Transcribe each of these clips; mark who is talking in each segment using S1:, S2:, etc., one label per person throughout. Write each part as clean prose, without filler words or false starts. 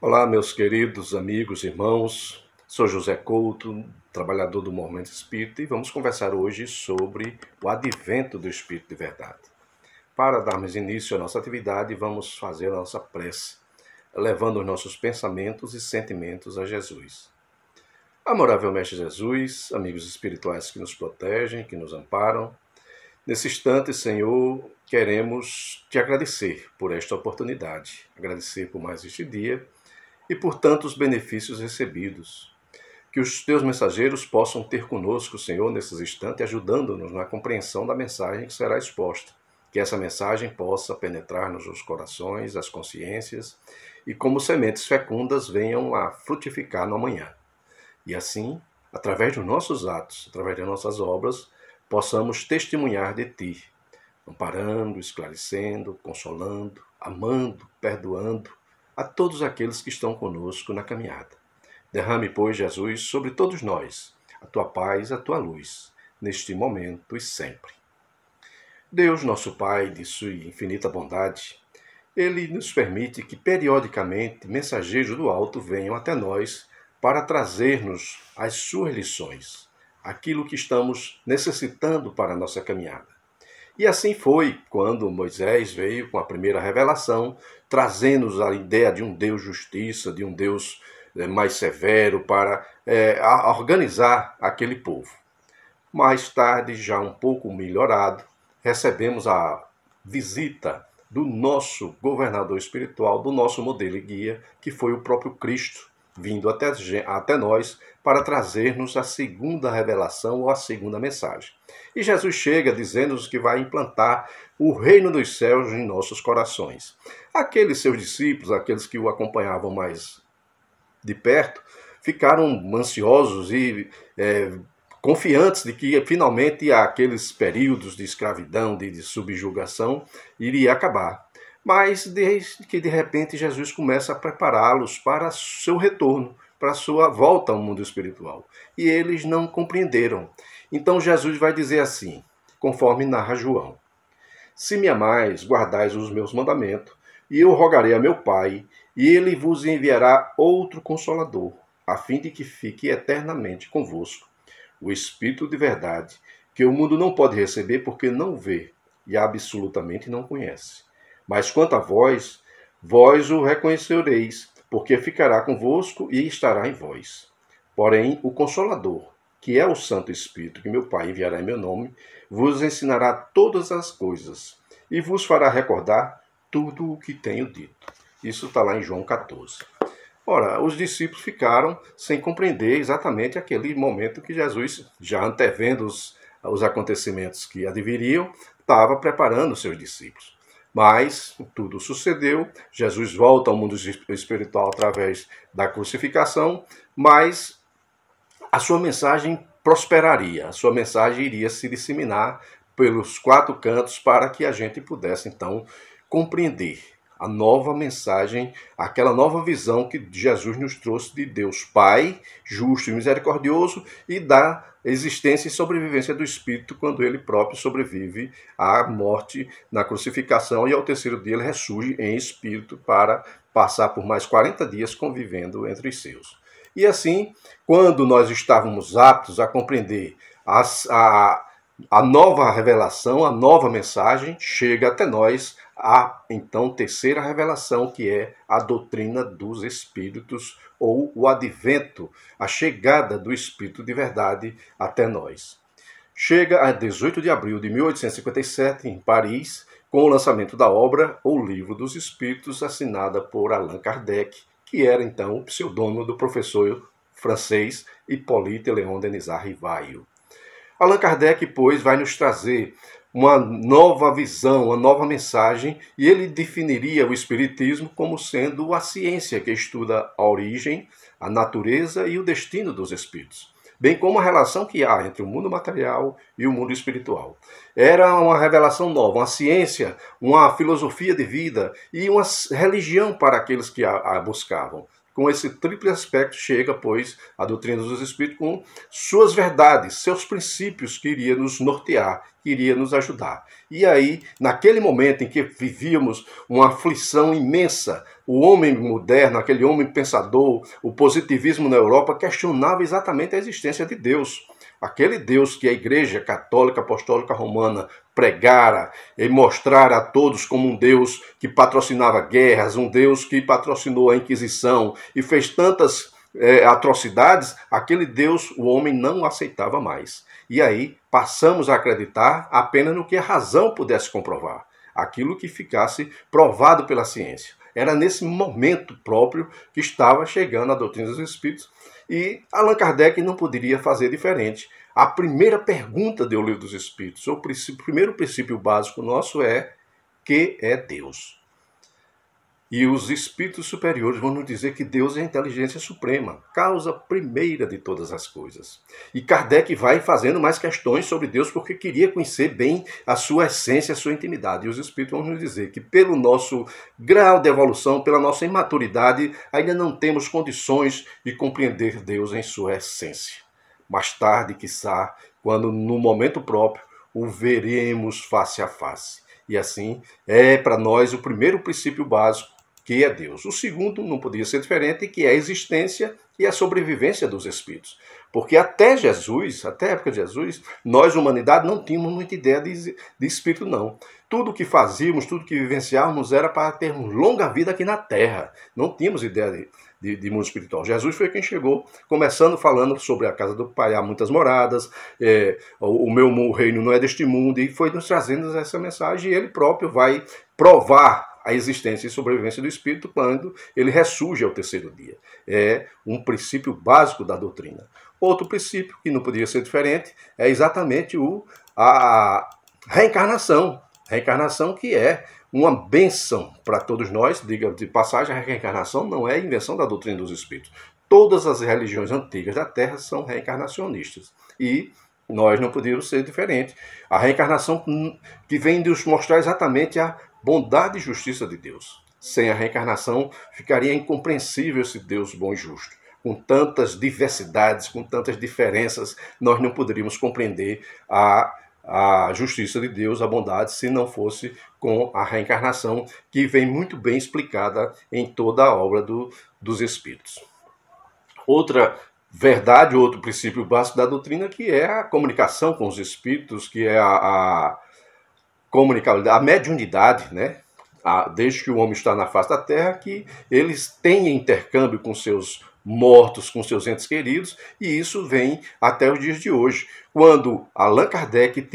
S1: Olá, meus queridos amigos, irmãos. Sou José Couto, trabalhador do Movimento Espírita, e vamos conversar hoje sobre o advento do Espírito de Verdade. Para darmos início à nossa atividade, vamos fazer a nossa prece, levando os nossos pensamentos e sentimentos a Jesus. Amorável Mestre Jesus, amigos espirituais que nos protegem, que nos amparam, nesse instante, Senhor, queremos te agradecer por esta oportunidade, agradecer por mais este dia e por tantos benefícios recebidos. Que os teus mensageiros possam ter conosco, Senhor, nesses instantes, ajudando-nos na compreensão da mensagem que será exposta. Que essa mensagem possa penetrar nos corações, as consciências, e como sementes fecundas venham a frutificar no amanhã. E assim, através dos nossos atos, através das nossas obras, possamos testemunhar de Ti, amparando, esclarecendo, consolando, amando, perdoando a todos aqueles que estão conosco na caminhada. Derrame, pois, Jesus, sobre todos nós, a Tua paz, a Tua luz, neste momento e sempre. Deus, nosso Pai, de Sua infinita bondade, Ele nos permite que, periodicamente, mensageiros do alto venham até nós para trazer-nos as Suas lições, aquilo que estamos necessitando para a nossa caminhada. E assim foi quando Moisés veio com a primeira revelação, trazendo-nos a ideia de um Deus justiça, de um Deus mais severo para organizar aquele povo. Mais tarde, já um pouco melhorado, recebemos a visita do nosso governador espiritual, do nosso modelo e guia, que foi o próprio Cristo, vindo até nós para trazer-nos a segunda revelação ou a segunda mensagem. E Jesus chega dizendo-nos que vai implantar o reino dos céus em nossos corações. Aqueles seus discípulos, aqueles que o acompanhavam mais de perto, ficaram ansiosos e confiantes de que finalmente aqueles períodos de escravidão, de subjugação, iria acabar. Mas desde que de repente Jesus começa a prepará-los para seu retorno, para a sua volta ao mundo espiritual. E eles não compreenderam. Então Jesus vai dizer assim, conforme narra João: Se me amais, guardais os meus mandamentos, e eu rogarei a meu Pai, e ele vos enviará outro Consolador, a fim de que fique eternamente convosco, o Espírito de verdade, que o mundo não pode receber porque não vê e absolutamente não conhece. Mas quanto a vós, vós o reconhecereis, porque ficará convosco e estará em vós. Porém, o Consolador, que é o Santo Espírito, que meu Pai enviará em meu nome, vos ensinará todas as coisas e vos fará recordar tudo o que tenho dito. Isso está lá em João 14. Ora, os discípulos ficaram sem compreender exatamente aquele momento que Jesus, já antevendo os acontecimentos que adviriam, estava preparando os seus discípulos. Mas tudo sucedeu, Jesus volta ao mundo espiritual através da crucificação, mas a sua mensagem prosperaria, a sua mensagem iria se disseminar pelos quatro cantos para que a gente pudesse, então, compreender a nova mensagem, aquela nova visão que Jesus nos trouxe de Deus Pai, justo e misericordioso, e da existência e sobrevivência do Espírito quando ele próprio sobrevive à morte na crucificação e ao terceiro dia ele ressurge em Espírito para passar por mais 40 dias convivendo entre os seus. E assim, quando nós estávamos aptos a compreender a nova revelação, a nova mensagem, chega até nós a, então, terceira revelação, que é a doutrina dos Espíritos, ou o advento, a chegada do Espírito de verdade até nós. Chega a 18 de abril de 1857, em Paris, com o lançamento da obra O Livro dos Espíritos, assinada por Allan Kardec, que era, então, o pseudônimo do professor francês Hippolyte Léon Denisard Rivail. Allan Kardec, pois, vai nos trazer uma nova visão, uma nova mensagem, e ele definiria o Espiritismo como sendo a ciência que estuda a origem, a natureza e o destino dos espíritos, bem como a relação que há entre o mundo material e o mundo espiritual. Era uma revelação nova, uma ciência, uma filosofia de vida e uma religião para aqueles que a buscavam, com esse triplo aspecto chega, pois, a doutrina dos Espíritos com suas verdades, seus princípios que iria nos nortear, que iria nos ajudar. E aí, naquele momento em que vivíamos uma aflição imensa, o homem moderno, aquele homem pensador, o positivismo na Europa, questionava exatamente a existência de Deus. Aquele Deus que a Igreja Católica Apostólica Romana pregara e mostrara a todos como um Deus que patrocinava guerras, um Deus que patrocinou a Inquisição e fez tantas atrocidades, aquele Deus o homem não aceitava mais. E aí passamos a acreditar apenas no que a razão pudesse comprovar, aquilo que ficasse provado pela ciência. Era nesse momento próprio que estava chegando a doutrina dos Espíritos e Allan Kardec não poderia fazer diferente. A primeira pergunta do Livro dos Espíritos, o primeiro princípio básico nosso é: que é Deus? E os espíritos superiores vão nos dizer que Deus é a inteligência suprema, causa primeira de todas as coisas. E Kardec vai fazendo mais questões sobre Deus porque queria conhecer bem a sua essência, a sua intimidade. E os espíritos vão nos dizer que pelo nosso grau de evolução, pela nossa imaturidade, ainda não temos condições de compreender Deus em sua essência. Mais tarde, quiçá, quando no momento próprio, o veremos face a face. E assim é para nós o primeiro princípio básico, que é Deus. O segundo não podia ser diferente, que é a existência e a sobrevivência dos espíritos. Porque até Jesus, até a época de Jesus, nós, humanidade, não tínhamos muita ideia de espírito, não. Tudo que fazíamos, tudo que vivenciávamos era para termos longa vida aqui na Terra. Não tínhamos ideia de mundo espiritual. Jesus foi quem chegou, começando falando sobre a casa do Pai, há muitas moradas, o meu reino não é deste mundo, e foi nos trazendo essa mensagem, e ele próprio vai provar a existência e sobrevivência do espírito quando ele ressurge ao terceiro dia. É um princípio básico da doutrina. Outro princípio, que não podia ser diferente, é exatamente a reencarnação. Reencarnação que é uma bênção para todos nós. Diga de passagem, a reencarnação não é invenção da doutrina dos espíritos. Todas as religiões antigas da Terra são reencarnacionistas. E nós não podíamos ser diferentes. A reencarnação que vem nos mostrar exatamente a bondade e justiça de Deus. Sem a reencarnação, ficaria incompreensível esse Deus bom e justo. Com tantas diversidades, com tantas diferenças, nós não poderíamos compreender a justiça de Deus, a bondade, se não fosse com a reencarnação, que vem muito bem explicada em toda a obra dos Espíritos. Outra verdade, outro princípio básico da doutrina, que é a comunicação com os Espíritos, que é a comunicabilidade, a mediunidade, né? Desde que o homem está na face da Terra, que eles têm intercâmbio com seus mortos, com seus entes queridos, e isso vem até os dias de hoje, quando Allan Kardec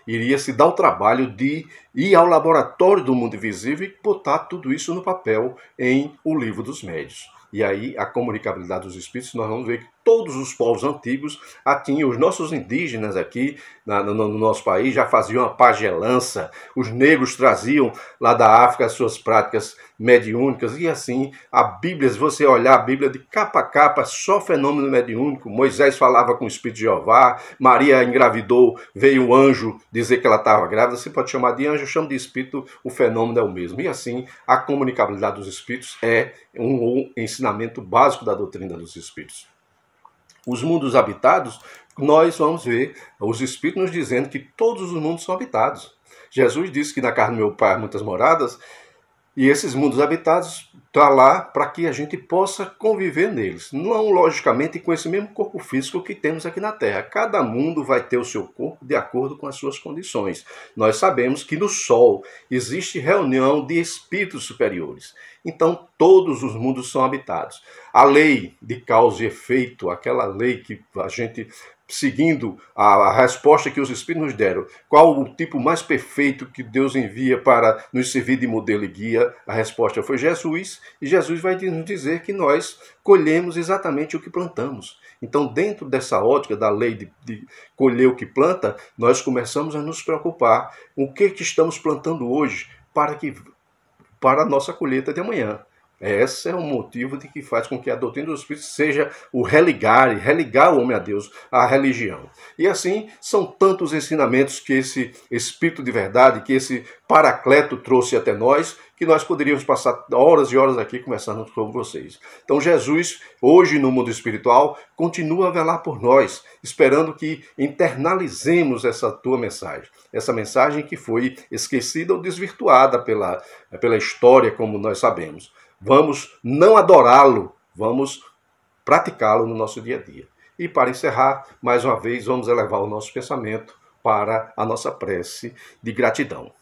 S1: iria se dar o trabalho de ir ao laboratório do mundo invisível e botar tudo isso no papel em O Livro dos Médiuns. E aí a comunicabilidade dos espíritos, nós vamos ver que todos os povos antigos tinham, os nossos indígenas aqui no nosso país já faziam a pagelança, os negros traziam lá da África as suas práticas mediúnicas, e assim a Bíblia, se você olhar a Bíblia de capa a capa, só fenômeno mediúnico. Moisés falava com o Espírito de Jeová, Maria engravidou, veio o anjo dizer que ela estava grávida, você pode chamar de anjo, chama de espírito, o fenômeno é o mesmo. E assim a comunicabilidade dos espíritos é um ensinamento básico da doutrina dos espíritos. Os mundos habitados, nós vamos ver os espíritos nos dizendo que todos os mundos são habitados. Jesus disse que na casa do meu Pai há muitas moradas, e esses mundos habitados estão lá para que a gente possa conviver neles. Não, logicamente, com esse mesmo corpo físico que temos aqui na Terra. Cada mundo vai ter o seu corpo de acordo com as suas condições. Nós sabemos que no Sol existe reunião de espíritos superiores. Então, todos os mundos são habitados. A lei de causa e efeito, aquela lei que a gente, seguindo a resposta que os Espíritos nos deram, qual o tipo mais perfeito que Deus envia para nos servir de modelo e guia? A resposta foi Jesus, e Jesus vai nos dizer que nós colhemos exatamente o que plantamos. Então, dentro dessa ótica da lei de colher o que planta, nós começamos a nos preocupar com o que estamos plantando hoje para a nossa colheita de amanhã. Esse é o motivo de que faz com que a doutrina do Espírito seja o religar o homem a Deus, a religião. E assim, são tantos ensinamentos que esse Espírito de verdade, que esse Paracleto trouxe até nós, que nós poderíamos passar horas e horas aqui conversando com vocês. Então Jesus, hoje no mundo espiritual, continua a velar por nós, esperando que internalizemos essa tua mensagem. Essa mensagem que foi esquecida ou desvirtuada pela história, como nós sabemos. Vamos não adorá-lo, vamos praticá-lo no nosso dia a dia. E para encerrar, mais uma vez, vamos elevar o nosso pensamento para a nossa prece de gratidão.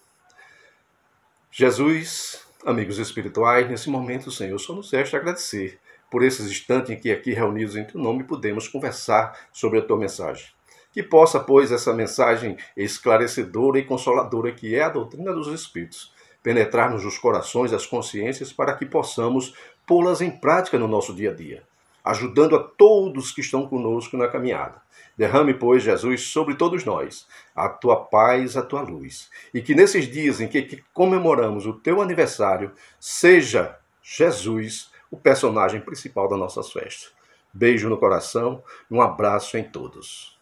S1: Jesus, amigos espirituais, nesse momento, Senhor, só nos resta agradecer por esses instantes em que aqui reunidos em teu nome podemos conversar sobre a tua mensagem. Que possa, pois, essa mensagem esclarecedora e consoladora que é a doutrina dos Espíritos, penetrar-nos nos corações, as consciências, para que possamos pô-las em prática no nosso dia a dia, ajudando a todos que estão conosco na caminhada. Derrame, pois, Jesus, sobre todos nós, a tua paz, a tua luz. E que nesses dias em que comemoramos o teu aniversário, seja Jesus o personagem principal das nossas festas. Beijo no coração e um abraço em todos.